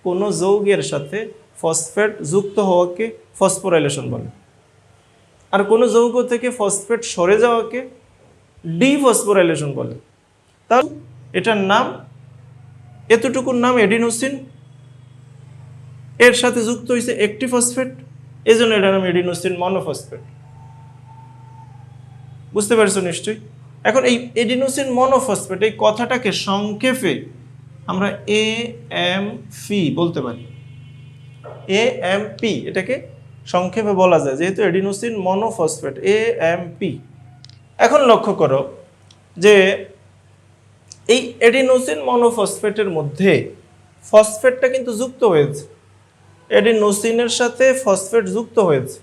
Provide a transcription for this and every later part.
কোনো যৌগের সাথে ফসফেট যুক্ত হওয়াকে ফসফোরাইলেশন বলে, আর কোনো যৌগ থেকে ফসফেট সরে যাওয়াকে ডিফসফোরাইলেশন বলে। তাহলে এটার নাম, এতটুকুর নাম এডিনোসিন, এর সাথে যুক্ত হয়েছে একটি ফসফেট, এই জন্য এটার নাম এডিনোসিন মনোফসফেট। বুঝতে পারছো নিশ্চয়ই? এখন এই এডিনোসিন মনোফসফেট এই কথাটাকে সংক্ষেপে আমরা AMP বলতে পারি। AMP এটাকে সংক্ষেপে বলা যায়, যেহেতু এডিনোসিন মনোফসফেট, AMP। এখন লক্ষ্য করো যে এই এডিনোসিন মনোফসফেটের মধ্যে ফসফেটটা কিন্তু যুক্ত হয়েছে, এডিনোসিনের সাথে ফসফেট যুক্ত হয়েছে।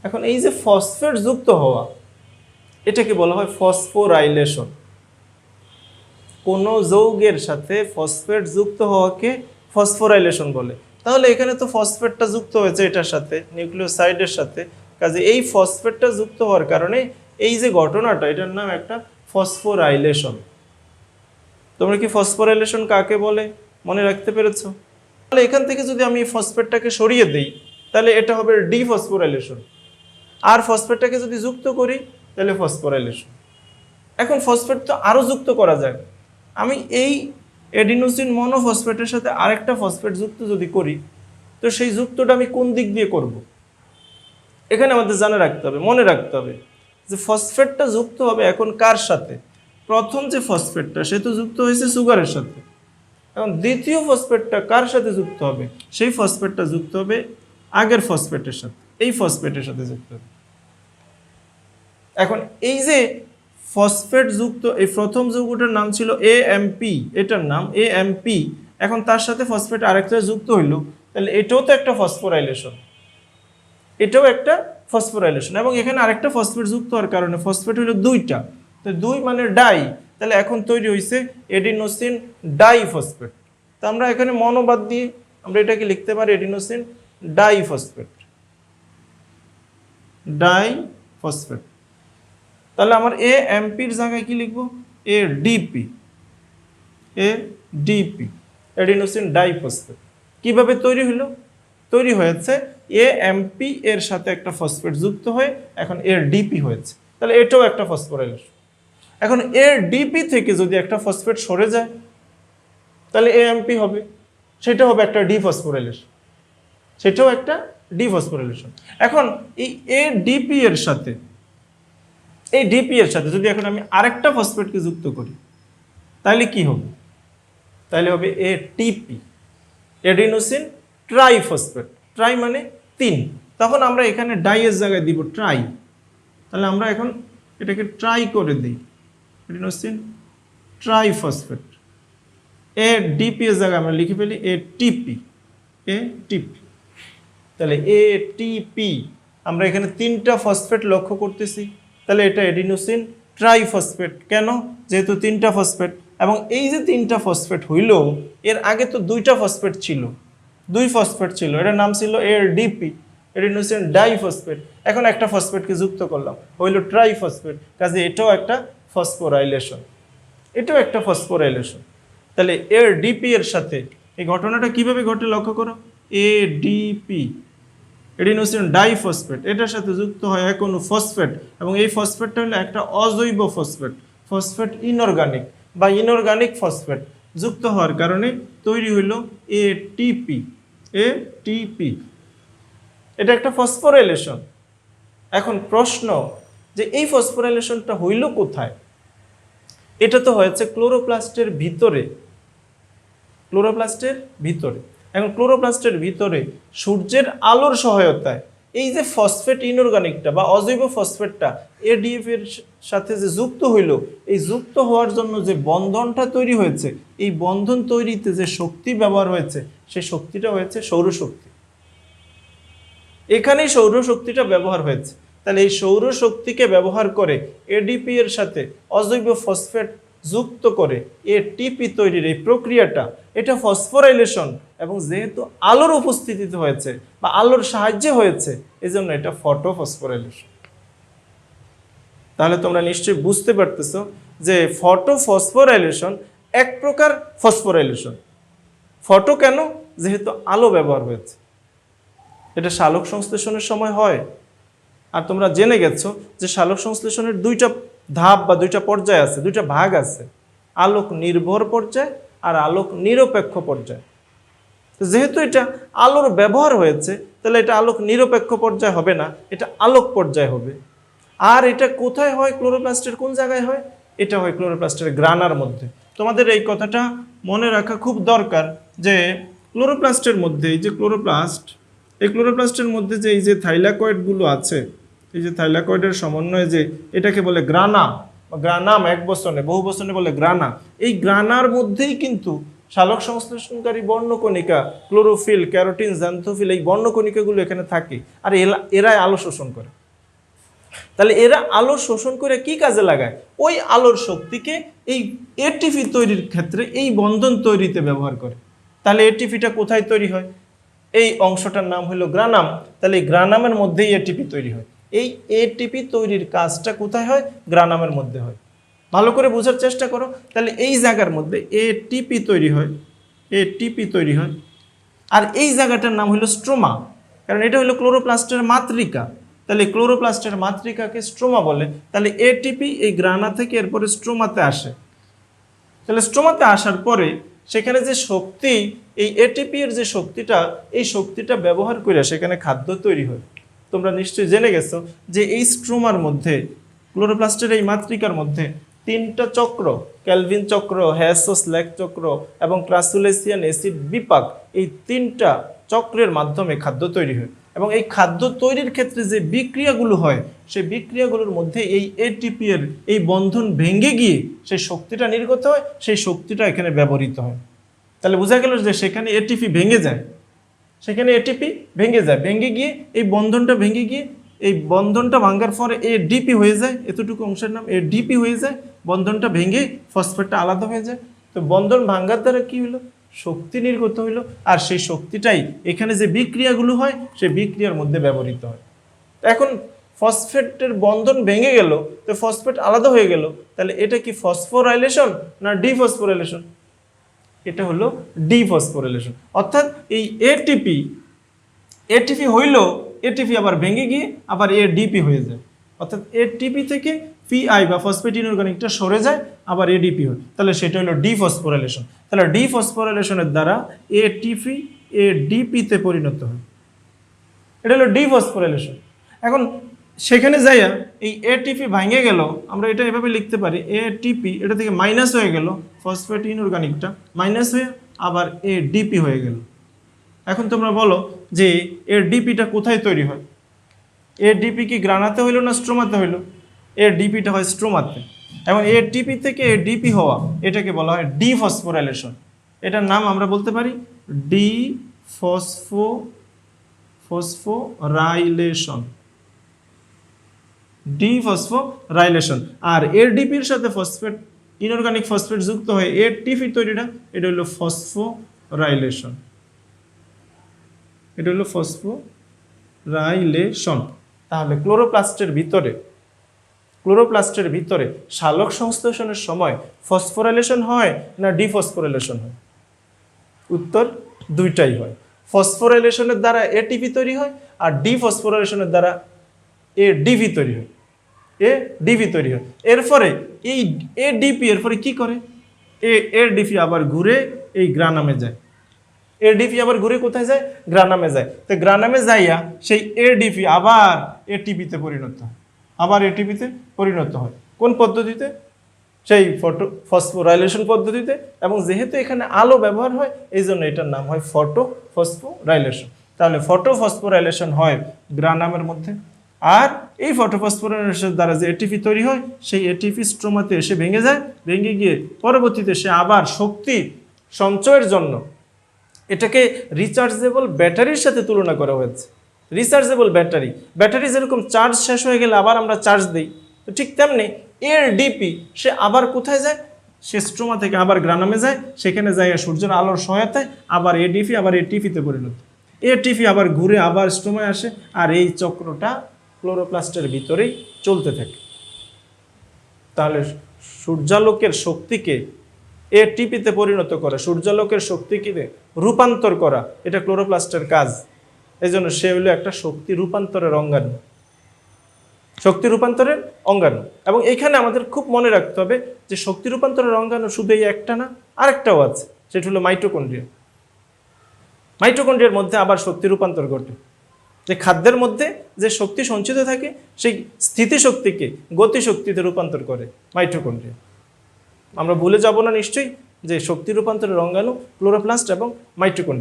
এখন এই যে ফসফেট যুক্ত হওয়া, এটাকে বলা হয় ফসফোরাইলেশন। কোনো যৌগের সাথে ফসফেট যুক্ত হওয়াকে ফসফোরাইলেশন বলে। তাহলে এখানে তো ফসফেটটা যুক্ত হয়েছে এটার সাথে, নিউক্লিওসাইডের সাথে, কাজে এই ফসফেটটা যুক্ত হওয়ার কারণে এই যে ঘটনাটা, এটার নাম একটা ফসফোরাইলেশন। তোমরা কি ফসফোরাইলেশন কাকে বলে মনে রাখতে পেরেছো? তাহলে এখান থেকে যদি আমি ফসফেটটাকে সরিয়ে দিই তাহলে এটা হবে ডিফসফোরাইলেশন, আর ফসফেটটাকে যদি যুক্ত করি তাহলে ফসফোরাইলেশন। এখন ফসফেট তো আরও যুক্ত করা যায়, আমি এই এডিনোসিন মনোফসফেটের সাথে আরেকটা ফসফেট যুক্ত যদি করি, তো সেই যুক্তটা আমি কোন দিক দিয়ে করব? এখানে আমাদের জানা রাখতে হবে, মনে রাখতে হবে যে ফসফেটটা যুক্ত হবে এখন কার সাথে? প্রথম যে ফসফেটটা সে তো যুক্ত হয়েছে সুগারের সাথে, এখন দ্বিতীয় ফসফেটটা কার সাথে যুক্ত হবে? সেই ফসফেটটা যুক্ত হবে আগের ফসফেটের সাথে, এই ফসফেটের সাথে যুক্ত হবে। এখন এই যে ফসফেট যুক্ত এই প্রথম যৌগটার নাম ছিল AMP, এটার নাম AMP, এখন তার সাথে ফসফেট আরেকটা যুক্ত হইল, তাহলে এটাও তো একটা ফসফোরাইলেশন, এটাও একটা ফসফোরাইলেশন। এবং এখানে আরেকটা ফসফেট যুক্ত হওয়ার কারণে ফসফেট হইল দুইটা, তো দুই মানে ডাই, তাহলে এখন তৈরি হয়েছে এডিনোসিন ডাইফসফেট। তো আমরা এখানে মনোবাদ দিয়ে আমরা এটাকে লিখতে পারি এডিনোসিন ডাইফসফেট, ডাইফসফেট। তাহলে আমার AMPর জায়গায় কি লিখবো? ADP, ADP, adenosine diphosphate. কিভাবে তৈরি হলো? তৈরি হয়েছে AMP এর সাথে একটা ফসফেট যুক্ত হয়ে এখন ADP হয়েছে, তাহলে এটাও একটা ফসফোরাইলেশন। এখন ADP থেকে যদি একটা ফসফেট সরে যায় তাহলে AMP হবে, সেটা হবে একটা ডিফসফোরাইলেশন, সেটাও একটা ডিফসফোরাইলেশন। এখন এই ADP এর সাথে, এই ডিপি এর সাথে যদি এখন আমি আরেকটা ফসফেটকে যুক্ত করি তাহলে কি হবে? তাহলে হবে ATP, এডিনোসিন ট্রাইফসফেট। ট্রাই মানে 3, তখন আমরা এখানে ডাই এর জায়গায় দিব ট্রাই, তাহলে আমরা এখন এটাকে ট্রাই করে দিই, এডিনোসিন ট্রাইফসফেট। ADP এর জায়গায় আমরা লিখে ফেলি ATP, ATP। তাহলে ATP, আমরা এখানে 3টা ফসফেট লক্ষ্য করতেছি, তাহলে এটা এডিনোসিন ট্রাইফসফেট। কেন? যেহেতু 3টা ফসফেট, এবং এই যে 3টা ফসফেট হইল, এর আগে তো 2টা ফসফেট ছিল, 2 ফসফেট ছিল, এটার নাম ছিল ADP, এডিনোসিন ডাইফসফেট। এখন একটা ফসফেটকে যুক্ত করলাম, হইল ট্রাইফসফেট, কাজে এটাও একটা ফসফোরাইলেশন, এটাও একটা ফসফোরাইলেশন। তাহলে ADP এর সাথে এই ঘটনাটা কিভাবে ঘটে লক্ষ্য করো। ADP, এডিনোসিন ডাইফসফেট, এটার সাথে যুক্ত হয় কোনো ফসফেট, এবং এই ফসফেটটা হলো একটা অজৈব ফসফেট, ফসফেট ইনঅর্গানিক বা ইনঅর্গানিক ফসফেট। যুক্ত হওয়ার কারণে তৈরি হইল ATP, ATP, এটা একটা ফসফোরাইলেশন। এখন প্রশ্ন যে এই ফসফোরাইলেশনটা হইল কোথায়? এটা তো হয়েছে ক্লোরোপ্লাস্টের ভিতরে, ক্লোরোপ্লাস্টের ভিতরে। এখন ক্লোরোপ্লাস্টের ভিতরে সূর্যের আলোর সহায়তায় এই যে ফসফেট ইনঅর্গানিকটা বা অজৈব ফসফেটটা ADP এর সাথে যে যুক্ত হইল, এই যুক্ত হওয়ার জন্য যে বন্ধনটা তৈরি হয়েছে, এই বন্ধন তৈরিতে যে শক্তি ব্যবহার হয়েছে, সেই শক্তিটা হয়েছে সৌরশক্তি। এখানেই সৌরশক্তিটা ব্যবহার হয়েছে। তাহলে এই সৌরশক্তিকে ব্যবহার করে ADP এর সাথে অজৈব ফসফেট যুক্ত করে ATP তৈরির এই প্রক্রিয়াটা, এটা ফসফোরাইলেশন, এবং যেহেতু আলোর উপস্থিতিতে হয়েছে বা আলোর সাহায্যে হয়েছে, এজন্য এটা ফটোফসফোরাইলেশন। তাহলে তোমরা নিশ্চয়ই বুঝতে পারতেছো যে ফটোফসফোরাইলেশন এক প্রকার ফসফোরাইলেশন। ফটো কেন? যেহেতু আলো ব্যবহার হয়েছে। এটা সালোক সংশ্লেষণের সময় হয়। আর তোমরা জেনে গেছো যে সালোক সংশ্লেষণের দুইটা ধাপ বা দুইটা পর্যায় আছে, দুইটা ভাগ আছে, আলোক নির্ভর পর্যায় আর আলোক নিরপেক্ষ পর্যায়। যেহেতু এটা আলোর ব্যবহার হয়েছে, তাহলে এটা আলোক নিরপেক্ষ পর্যায় হবে না, এটা আলোক পর্যায় হবে। আর এটা কোথায় হয়? ক্লোরোপ্লাস্টের কোন জায়গায় হয়? এটা হয় ক্লোরোপ্লাস্টের গ্রানার মধ্যে। তোমাদের এই কথাটা মনে রাখা খুব দরকার যে ক্লোরোপ্লাস্টের মধ্যে এই যে ক্লোরোপ্লাস্ট, এই ক্লোরোপ্লাস্টের মধ্যে যে এই যে থাইলাকয়েডগুলো আছে, এই যে থাইলাকয়েডের সমন্বয়ে যে এটাকে বলে গ্রানা, গ্রানাম এক বচনে, বহু বচনে বলে গ্রানা। এই গ্রানার মধ্যেই কিন্তু সালোক সংশ্লেষণকারী বর্ণকণিকা, ক্লোরোফিল, ক্যারোটিন, জ্যান্থোফিল, এই বর্ণকণিকাগুলো এখানে থাকে। আর এরাই আলো শোষণ করে। তাহলে এরা আলো শোষণ করে কি কাজে লাগায়? ওই আলোর শক্তিকে এই এটিপি তৈরির ক্ষেত্রে, এই বন্ধন তৈরিতে ব্যবহার করে। তাহলে এটিপিটা কোথায় তৈরি হয়? এই অংশটার নাম হলো গ্রানাম। তাহলে এই গ্রানামের মধ্যেই এটিপি তৈরি হয়। এই এটিপি তৈরির কাজটা কোথায় হয়? গ্রানামের মধ্যে হয়। ভালো করে বোঝার চেষ্টা করো। তাহলে এই জায়গার মধ্যে এটিপি তৈরি হয়, এটিপি তৈরি হয়। আর এই জায়গাটার নাম হলো স্ট্রোমা, কারণ এটা হলো ক্লোরোপ্লাস্টের মাতৃকা। তাহলে ক্লোরোপ্লাস্টের মাতৃকাকে স্ট্রোমা বলে। তাহলে এটিপি এই গ্রানা থেকে এরপরে স্ট্রোমাতে আসে। তাহলে স্ট্রোমাতে আসার পরে সেখানে যে শক্তি, এই এটিপি এর যে শক্তিটা, এই শক্তিটা ব্যবহার করে সেখানে খাদ্য তৈরি হয়। তোমরা নিশ্চয়ই জেনে গেছো যে এই স্ট্রোমার মধ্যে, ক্লোরোপ্লাস্টের এই মাতৃকার মধ্যে তিনটা চক্র, ক্যালভিন চক্র, হ্যাসো-স্ল্যাক চক্র এবং ক্রাসুলেসিয়ান অ্যাসিড বিপাক, এই তিনটা চক্রের মাধ্যমে খাদ্য তৈরি হয়। এবং এই খাদ্য তৈরির ক্ষেত্রে যে বিক্রিয়াগুলো হয়, সেই বিক্রিয়াগুলোর মধ্যে এই এটিপি এর এই বন্ধন ভেঙে গিয়ে সেই শক্তিটা নির্গত হয়, সেই শক্তিটা এখানে ব্যবহৃত হয়। তাহলে বোঝা গেল যে সেখানে এটিপি ভেঙে যায়, সেখানে এটিপি ভেঙে যায়, ভেঙে গিয়ে এই বন্ধনটা ভেঙে গিয়ে এই বন্ধনটা ভাঙার পরে এডিপি হয়ে যায়, এতটুকু অংশের নাম এডিপি হয়ে যায়। বন্ধনটা ভেঙে ফসফেটটা আলাদা হয়ে যায়। তো বন্ধন ভাঙার দ্বারা কি হলো? শক্তি নির্গত হইলো। আর সেই শক্তিটাই এখানে যে বিক্রিয়াগুলো হয়, সেই বিক্রিয়ার মধ্যে ব্যবহৃত হয়। এখন ফসফেটের বন্ধন ভেঙে গেল, তো ফসফেট আলাদা হয়ে গেল। তাহলে এটা কি ফসফোরাইলেশন না ডিফসফোরাইলেশন? এটা হলো ডিফসফোরাইলেশন। অর্থাৎ এই এটিপি হইল, এটিপি আবার ভেঙে গিয়ে আবার এডিপি হয়ে যায়। অর্থাৎ এটিপি থেকে পিআই বা ফসফেট ইনঅর্গানিকটা সরে যায়, আবার এডিপি হয়। তাহলে সেটা হলো ডিফসফোরাইলেশন। তাহলে ডিফসফোরাইলেশনের দ্বারা এটিপি এডিপিতে পরিণত হয়। এটা হলো ডিফসফোরাইলেশন। এখন সেখানে যাইয়া এই এটিপি ভাঙে গেল, আমরা এটা এভাবে লিখতে পারি, এটিপি এটা থেকে মাইনাস হয়ে গেল, ফসফেট ইনঅর্গানিকটা মাইনাস হয়ে আবার এডিপি হয়ে গেল। এখন তোমরা বলো যে এডিপিটা কোথায় তৈরি হয়? এডিপি কি গ্রানাতে হইল না স্ট্রোমাতে হইল? এডিপিটা হয় স্ট্রোমাতে। এবং এটিপি থেকে এডিপি হওয়া, এটাকে বলা হয় ডিফসফোরাইলেশন। এটার নাম আমরা বলতে পারি ফসফোরাইলেশন, ডিফসফোরাইলেশন। আর এডিপির সাথে ফসফেট, ইনঅর্গানিক ফসফেট যুক্ত হয়ে এটিপি তৈরিটা, এটা হলো ফসফোরাইলেশন। এটা হলো ফসফোরাইলেশন। তাহলে ক্লোরোপ্লাস্টের ভিতরে সালোক সংশ্লেষণের সময় ফসফোরাইলেশন হয় না ডিফসফোরাইলেশন হয়? উত্তর দুইটাই হয়। ফসফোরাইলেশনের দ্বারা এটিপি তৈরি হয়, আর ডিফসফোরাইলেশনের দ্বারা এডিপি তৈরি হয়, এডিপি তৈরি হয়। এরপরে এই এডিপি এরপরে কি করে? এডিপি আবার ঘুরে এই গ্রানামে যায়। এডিপি আবার ঘুরে কোথায় যায়? গ্রানামে যায়। তো গ্রানামে যাইয়া সেই এডিপি আবার এটিপিতে পরিণত হয়, আবার এটিপিতে পরিণত হয়। কোন পদ্ধতিতে? সেই ফসফোরাইলেশন পদ্ধতিতে। এবং যেহেতু এখানে আলো ব্যবহার হয়, এই জন্য এটার নাম হয় ফটোফসফোরাইলেশন। তাহলে ফটোফসফোরাইলেশন হয় গ্রানামের মধ্যে। আর এই ফটোফসফোরাইলেশনের দ্বারা যে এটিপি তৈরি হয়, সেই এটিপি স্ট্রোমাতে এসে ভেঙে যায়, ভেঙে গিয়ে পরবর্তীতে সে আবার শক্তি সঞ্চয়ের জন্য, এটাকে রিচার্জেবল ব্যাটারির সাথে তুলনা করা হয়েছে। রিচার্জেবল ব্যাটারি যেরকম চার্জ শেষ হয়ে গেলে আবার আমরা চার্জ দিই, তো ঠিক তেমনি এডিপি সে আবার কোথায় যায়? সে স্ট্রোমা থেকে আবার গ্রানামে যায়, সেখানে যায় সূর্যের আলোর সহায়তায় আবার এডিপি আবার এটিপিতে পরিণত। এটিপি আবার ঘুরে আবার স্ট্রোমায় আসে, আর এই চক্রটা ক্লোরোপ্লাস্টের ভিতরেই চলতে থাকে। তাহলে সূর্যালোকের শক্তিকে এটিপিতে পরিণত করা, সূর্যালোকের শক্তিকে রূপান্তর করা, এটা ক্লোরোপ্লাস্টের কাজ। এই জন্য সে হলো একটা শক্তি রূপান্তরের অঙ্গাণু, শক্তি রূপান্তরের অঙ্গাণু। এবং এখানে আমাদের খুব মনে রাখতে হবে যে শক্তি রূপান্তরের অঙ্গাণু শুধু এই একটা না, আরেকটাও আছে, সেটা হলো মাইটোকন্ড্রিয়া। মাইটোকন্ড্রিয়ার মধ্যে আবার শক্তি রূপান্তর ঘটে, যে খাদ্যের মধ্যে যে শক্তি সঞ্চিত থাকে সেই স্থিতিশক্তিকে গতিশক্তিতে রূপান্তর করে মাইটোকন্ড্রিয়া। আমরা ভুলে যাব না নিশ্চয়ই যে শক্তি রূপান্তরের অঙ্গাণু ক্লোরোপ্লাস্ট এবং মাইটোকন্ড্রিয়া।